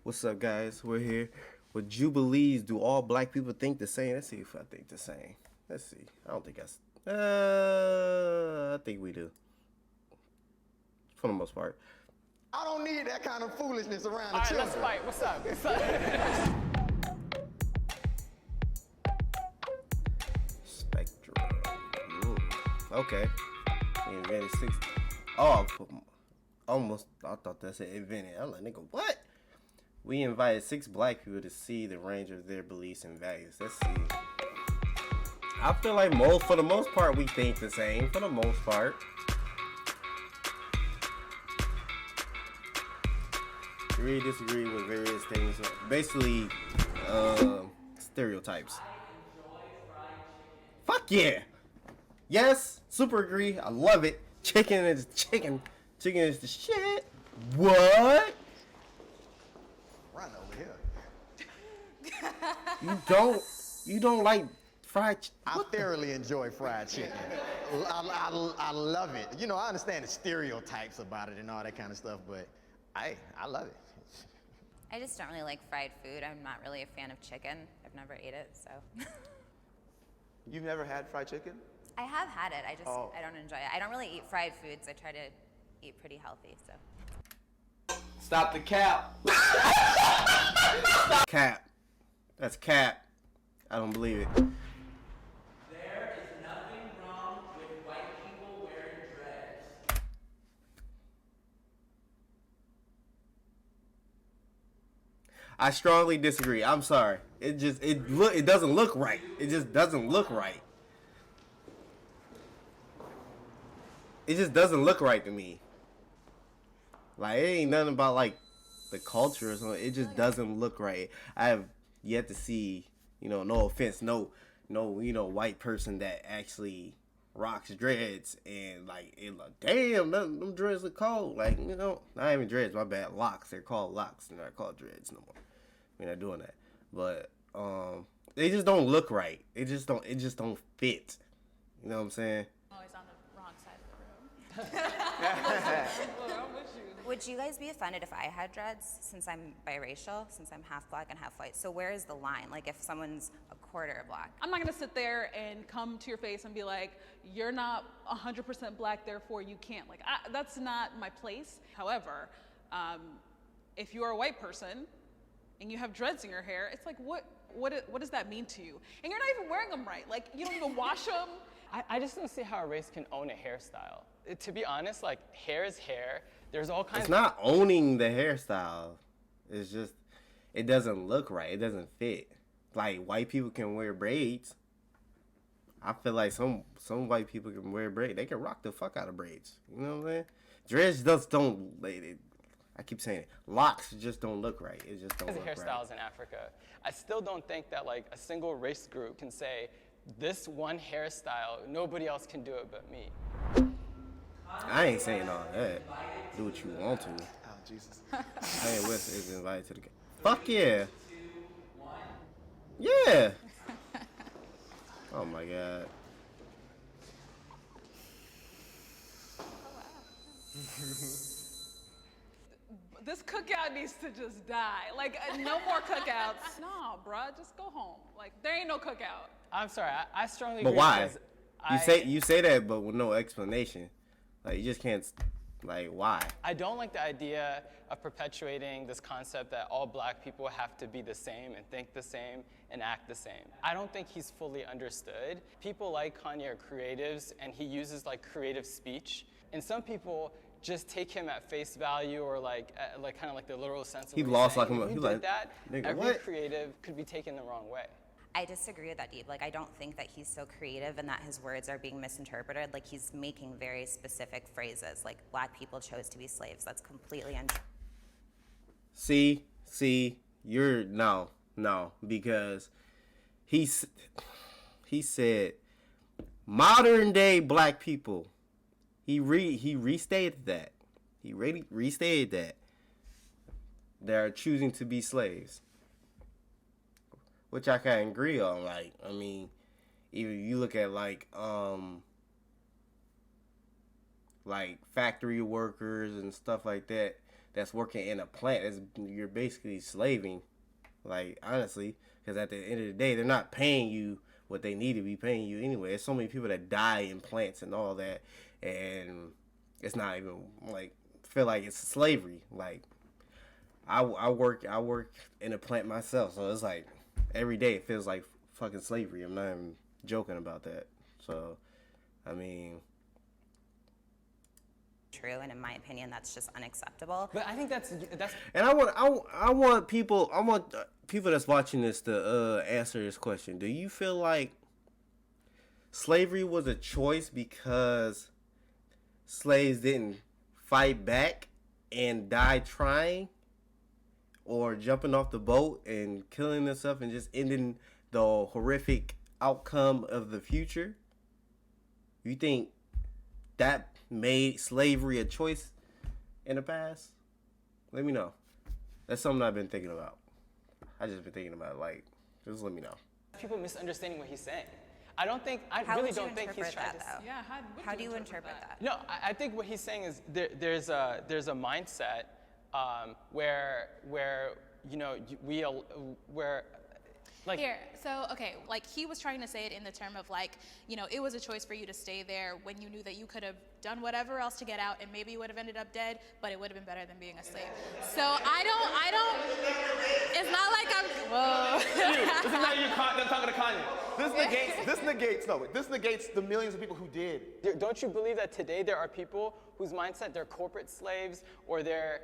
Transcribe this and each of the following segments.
What's up, guys? We're here with Jubilees. Do all black people think the same? Let's see if I think the same. Let's see. I don't think that's. I think we do. For the most part. I don't need that kind of foolishness around All the right, children. let's fight. What's up? What's up? Spectrum. Okay. We invented six. Oh, almost. I thought that said invented. I'm like, nigga, what? We invited 6 black people to see the range of their beliefs and values. Let's see. I feel like for the most part, we think the same. For the most part. Agree, disagree with various things. Basically, stereotypes. Fuck yeah! Yes, super agree. I love it. Chicken is chicken. Chicken is the shit. What? Run over here. You don't like fried chicken? I thoroughly enjoy fried chicken. I love it. You know, I understand the stereotypes about it and all that kind of stuff, but I love it. I just don't really like fried food. I'm not really a fan of chicken. I've never ate it, so. You've never had fried chicken? I have had it. I Oh. don't enjoy it. I don't really eat fried foods. I try to eat pretty healthy, so. Stop the cap. Cap. That's cap. I don't believe it. There is nothing wrong with white people wearing dreads. I strongly disagree. I'm sorry. It doesn't look right. It just doesn't look right. It just doesn't look right to me. Like, it ain't nothing about like the culture or something. It just doesn't look right. I have yet to see, no offense, no, white person that actually rocks dreads and like it like, damn, them dreads look cold. Like, not even dreads, my bad. Locks. They're called locks. They're not called dreads no more. We're not doing that. But they just don't look right. It just don't fit. You know what I'm saying? Always on the wrong side of the room. Look, I'm with you. Would you guys be offended if I had dreads, since I'm biracial, since I'm half black and half white? So where is the line? Like, if someone's a quarter black? I'm not gonna sit there and come to your face and be like, you're not 100% black, therefore you can't. Like, that's not my place. However, if you are a white person and you have dreads in your hair, it's like, what does that mean to you? And you're not even wearing them right. Like, you don't even wash them. I just don't see how a race can own a hairstyle. To be honest, like, hair is hair. There's all kinds It's not owning the hairstyle. It's just, it doesn't look right. It doesn't fit. Like, white people can wear braids. I feel like some white people can wear braids. They can rock the fuck out of braids. You know what I'm saying? Dreads just don't, I keep saying it. Locks just don't look right. It just don't look right. hairstyles in Africa. I still don't think that, like, a single race group can say, this one hairstyle, nobody else can do it but me. I ain't saying all that. Do what you want to. Oh, Jesus. Kanye West is invited to the game. Fuck yeah. Yeah. Oh my god. This cookout needs to just die. Like, no more cookouts. Nah, bruh, just go home. Like, there ain't no cookout. I'm sorry, I strongly But agree. why? because You say that, but with no explanation. Like, you just can't. Like, why? I don't like the idea of perpetuating this concept that all black people have to be the same and think the same and act the same. I don't think he's fully understood. People like Kanye are creatives, and he uses like creative speech. And some people just take him at face value, or like kind of like the literal sense of He what lost he's like saying. him. If He you like, did that, nigga, every what? creative could be taken the wrong way. I disagree with that, Deep. Like, I don't think that he's so creative and that his words are being misinterpreted. Like, he's making very specific phrases. Like, black people chose to be slaves. That's completely untrue. See, you're no, because he said modern day black people. He restated that. He restated that they are choosing to be slaves, which I can agree on. Like, I mean, even you look at like factory workers and stuff like that. that's working in a plant. You're basically slaving, like, honestly, because at the end of the day, they're not paying you what they need to be paying you anyway. There's so many people that die in plants and all that, and it's not even like feel like it's slavery. Like I work in a plant myself, so it's like every day it feels like fucking slavery. I'm not even joking about that. So, I mean, true, and in my opinion, that's just unacceptable. But I think that's and I want people that's watching this to answer this question. Do you feel like slavery was a choice because slaves didn't fight back and die trying, or jumping off the boat and killing themselves and just ending the horrific outcome of the future? You think that made slavery a choice in the past? Let me know. That's something I've been thinking about. I just been thinking about it, like, just let me know. people misunderstanding what he's saying. I How really would you don't think he's interpret trying that, to. though? Yeah, How do you interpret that? No, I think what he's saying is there's a mindset where you know where like Here, so okay, like he was trying to say it in the term of like, you know, it was a choice for you to stay there when you knew that you could have done whatever else to get out and maybe you would have ended up dead, but it would have been better than being a slave. So I don't, it's not like I'm, whoa. This is not you talking to Kanye. This negates the millions of people who did. don't you believe that today there are people whose mindset they're corporate slaves or they're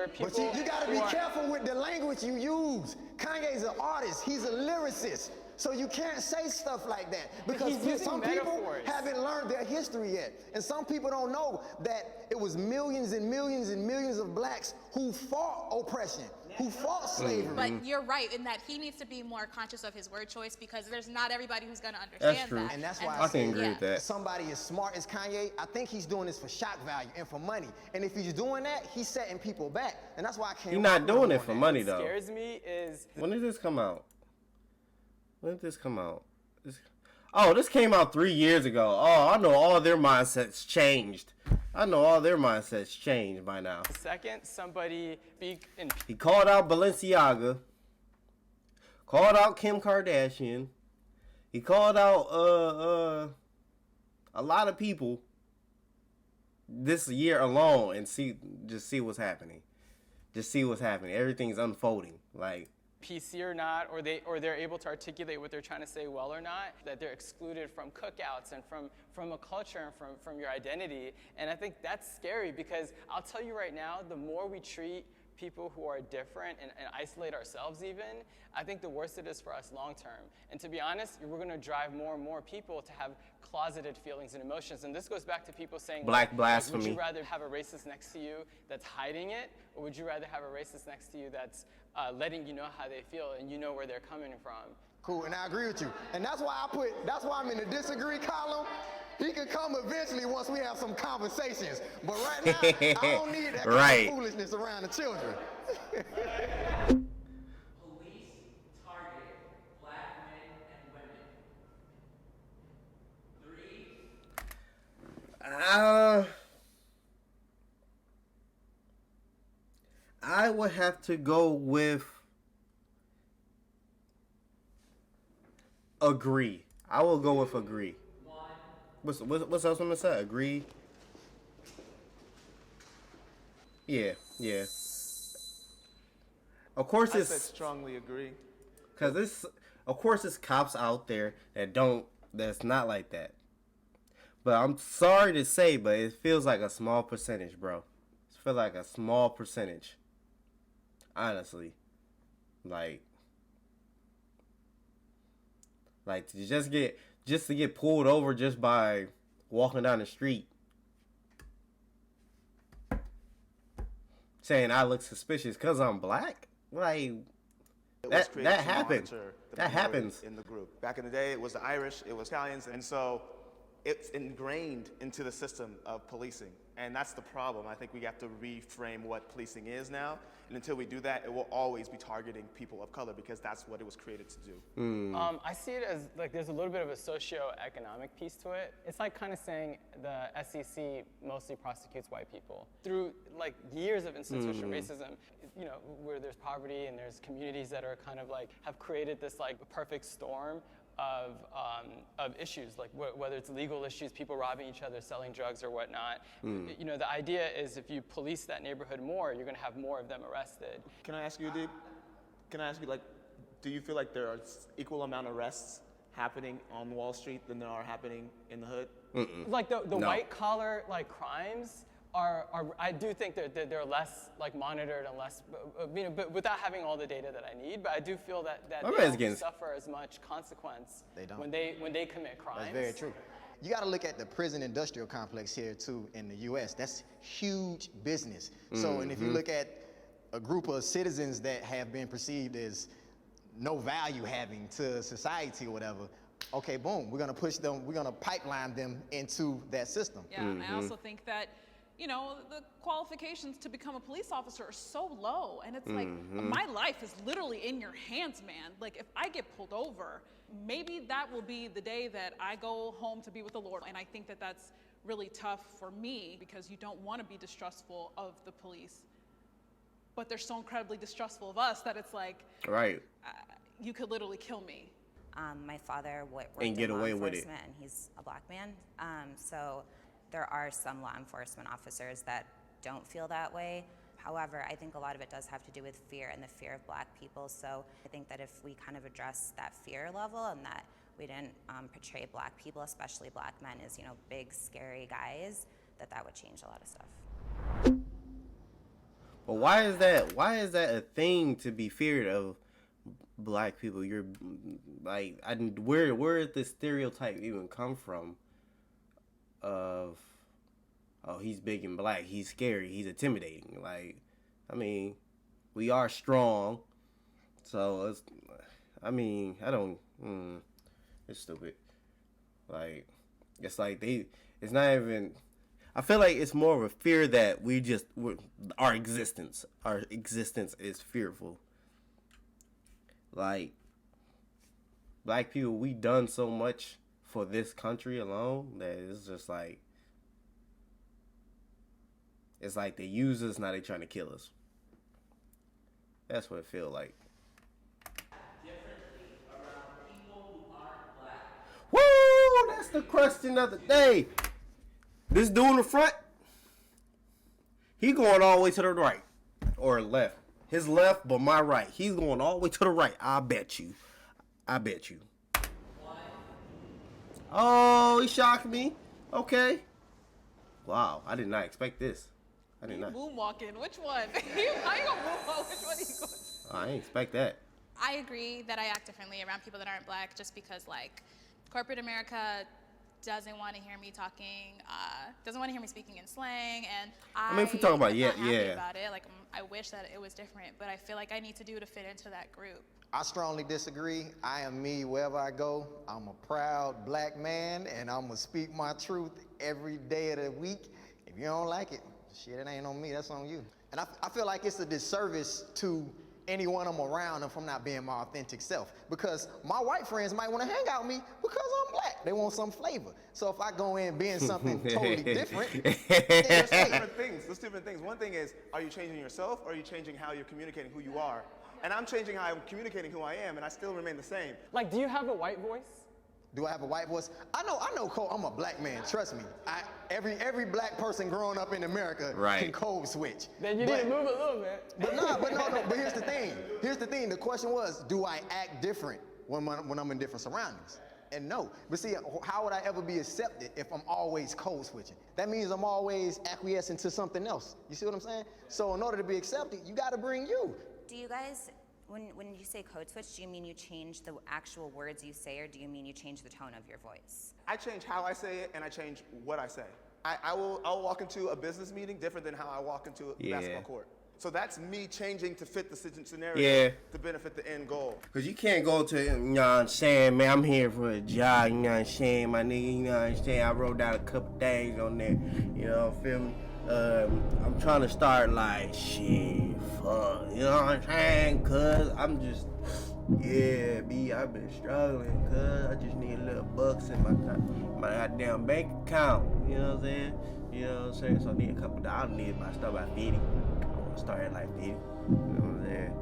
people But you gotta who be are- careful with the language you use. Kanye's an artist, he's a lyricist. So you can't say stuff like that because he's using some people metaphors. haven't learned their history yet. And some people don't know that it was millions and millions and millions of blacks who fought oppression, who fought slavery. But you're right in that he needs to be more conscious of his word choice because there's not everybody who's gonna understand true. that. And that's why I can agree yeah. with that. Somebody as smart as Kanye, I think he's doing this for shock value and for money. And if he's doing that, he's setting people back. And that's why I can't. You're not rock with doing him it on for that. money what though. scares me is When did this come out? This came out 3 years ago. Oh, I know all their mindsets changed. I know all their mindsets changed by now. the second somebody speak in He called out Balenciaga. Called out Kim Kardashian. He called out a lot of people this year alone, and see what's happening. Just see what's happening. Everything's unfolding. Like, PC or not, or they're able to articulate what they're trying to say well or not, that they're excluded from cookouts and from a culture and from your identity. And I think that's scary because I'll tell you right now, the more we treat people who are different and isolate ourselves even, I think the worse it is for us long term. And to be honest, we're gonna drive more and more people to have closeted feelings and emotions. And this goes back to people saying, Black would blasphemy. you rather have a racist next to you that's hiding it, or would you rather have a racist next to you that's letting you know how they feel and you know where they're coming from? Cool, and I agree with you. And that's why I'm in the disagree column. He could come eventually once we have some conversations. But right now, I don't need that kind Right. of foolishness around the children. Police target black men and women. 3, I would have to go with agree. I will go with agree. 1. What's else I'm gonna say? Agree. Yeah. Of course, I said it's strongly agree. of course, it's cops out there that's not like that. But I'm sorry to say, but it feels like a small percentage, bro. It feels like a small percentage. Honestly, like to just get pulled over just by walking down the street, saying I look suspicious because I'm black. Like, It was that created to happens. monitor the That minority happens. in the group. Back in the day, it was the Irish, it was Italians, and so it's ingrained into the system of policing. And that's the problem. I think we have to reframe what policing is now. And until we do that, it will always be targeting people of color because that's what it was created to do. I see it as like there's a little bit of a socio-economic piece to it. It's like kind of saying the SEC mostly prosecutes white people through like years of institutional racism. You know, where there's poverty and there's communities that are kind of like have created this like perfect storm of issues, like whether it's legal issues, people robbing each other, selling drugs or whatnot. You know, the idea is if you police that neighborhood more, you're gonna have more of them arrested. Can I ask you, Deep? Can I ask you, like, do you feel like there are equal amount of arrests happening on Wall Street than there are happening in the hood? Like the white collar like crimes are I do think they're less like monitored and less, you know, but without having all the data that I need. But I do feel that they don't suffer as much consequence when they commit crimes. That's very true. You got to look at the prison industrial complex here too in the U.S. That's huge business. So, and if you look at a group of citizens that have been perceived as no value having to society or whatever, okay, boom, we're gonna push them, we're gonna pipeline them into that system. Yeah, and I also think that, you know, the qualifications to become a police officer are so low. And it's like, my life is literally in your hands, man. Like, if I get pulled over, maybe that will be the day that I go home to be with the Lord. And I think that that's really tough for me because you don't want to be distrustful of the police. But they're so incredibly distrustful of us that it's like, Right. You could literally kill me. My father worked And get in law away with it. enforcement, and he's a black man. So there are some law enforcement officers that don't feel that way. However, I think a lot of it does have to do with fear and the fear of black people. So I think that if we kind of address that fear level and that we didn't portray black people, especially black men, as, you know, big, scary guys, that would change a lot of stuff. But why is that? Why is that a thing to be feared of black people? You're like, where did this stereotype even come from? Of, oh, he's big and black, he's scary, he's intimidating. Like, I mean, we are strong, so it's, I mean, I don't. It's stupid. Like, it's like it's not even. I feel like it's more of a fear that our existence is fearful. Like, black people, we done so much for this country alone that it's just like, it's like they use us, now they trying to kill us. That's what it feel like. Differently around people who aren't black. Woo! That's the question of the day. This dude in the front, he going all the way to the right or left. His left, but my right. He's going all the way to the right. I bet you. Oh, he shocked me. Okay. Wow, I did not expect this. I did not. Moonwalking, which one? How you gonna moonwalk? Which one are you going to? I didn't expect that. I agree that I act differently around people that aren't black just because, like, corporate America doesn't want to hear me talking, doesn't want to hear me speaking in slang, and I mean, if we talk about am not happy yeah. about it. Like, I wish that it was different, but I feel like I need to do to fit into that group. I strongly disagree. I am me wherever I go. I'm a proud black man, and I'm gonna speak my truth every day of the week. If you don't like it, shit, it ain't on me, that's on you. And I feel like it's a disservice to anyone I'm around if I'm not being my authentic self. Because my white friends might want to hang out with me because I'm black. They want some flavor. So if I go in being something totally different, then There's hey, different things. There's different things. One thing is, are you changing yourself or are you changing how you're communicating who you are? And I'm changing how I'm communicating who I am, and I still remain the same. Like, do you have a white voice? do I have a white voice? I know Cole, I'm a black man, trust me. Every black person growing up in America can code switch. Then you need to move a little bit. But here's the thing. Here's the thing. The question was, do I act different when I'm in different surroundings? And no. But see, how would I ever be accepted if I'm always code switching? That means I'm always acquiescing to something else. You see what I'm saying? So in order to be accepted, you got to bring you. Do you guys, when you say code switch, do you mean you change the actual words you say, or do you mean you change the tone of your voice? I change how I say it, and I change what I say. I'll walk into a business meeting different than how I walk into a basketball court. So that's me changing to fit the scenario Yeah. to benefit the end goal. Cause you can't go to, you know what I'm saying, man, I'm here for a job, you know what I'm saying, my nigga, you know what I'm saying, I wrote down a couple things on there, you know, feel me? I'm trying to start like, shit, fuck, you know what I'm saying, cause I'm just, yeah, B, I've been struggling, cause I just need a little bucks in my goddamn bank account, you know what I'm saying? You know what I'm saying? So I need a couple dollars, I need about start by 50. I wanna start at like 50, you know what I'm saying?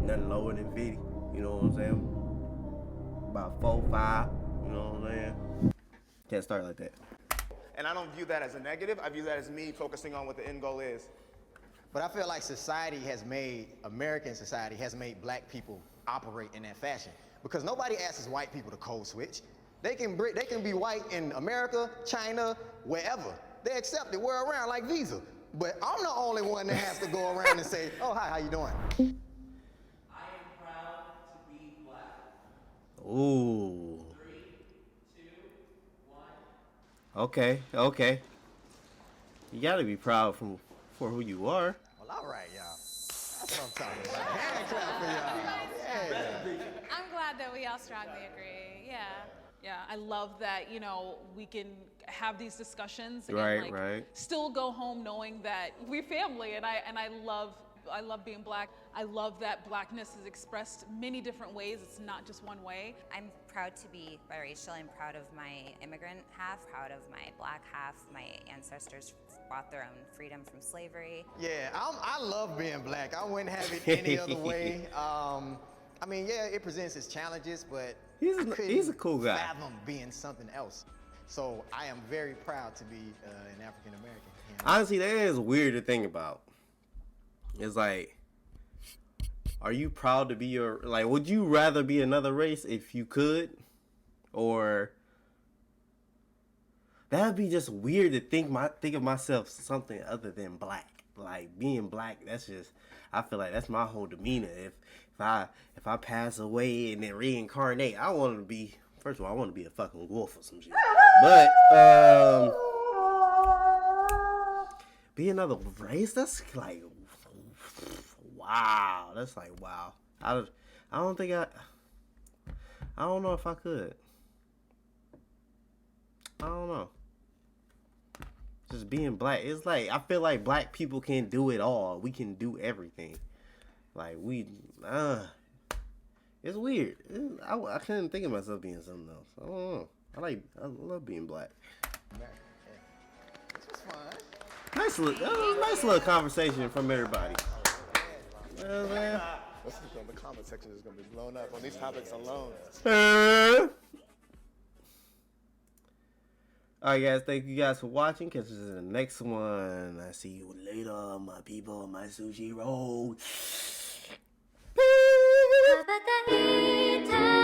Nothing lower than 50, you know what I'm saying? About 4, 5, you know what I'm saying? Can't start like that. And I don't view that as a negative. I view that as me focusing on what the end goal is. But I feel like American society has made black people operate in that fashion. Because nobody asks white people to code switch. They can be white in America, China, wherever. They accept it, we're around like Visa. But I'm the only one that has to go around and say, oh, hi, how you doing? I am proud to be black. Ooh. 3, 2, 1. Okay. You gotta be proud for who you are. Well, all right, y'all. That's what I'm talking about. Hand clap for y'all. Yeah. I'm glad that we all strongly agree. Yeah. Yeah, I love that, you know, we can have these discussions and Right, like right. still go home knowing that we're family, and I love being black. I love that blackness is expressed many different ways. It's not just one way. I'm proud to be biracial. I'm proud of my immigrant half, proud of my black half. My ancestors bought their own freedom from slavery. Yeah, I love being black. I wouldn't have it any other way. I mean, yeah, it presents its challenges, but He's I a cool guy. couldn't fathom being something else. So I am very proud to be an African American. Honestly, that is weird to think about. It's like, are you proud to be would you rather be another race if you could? Or that'd be just weird to think of myself something other than black. Like being black, that's just, I feel like that's my whole demeanor. If I pass away and then reincarnate, I want to be, first of all, I want to be a fucking wolf or some shit. But be another race, that's like, wow. That's like, wow. I don't know if I could. I don't know. Just being black, it's like, I feel like black people can do it all. We can do everything. Like, it's weird. I couldn't think of myself being something else. I don't know. I love being black. This was fun. Nice little conversation from everybody. You know what I'm saying? The comment section is going to be blown up on these topics alone. Alright guys, thank you guys for watching. Catch us in the next one. I see you later, my people, my sushi roll.羽ばたいた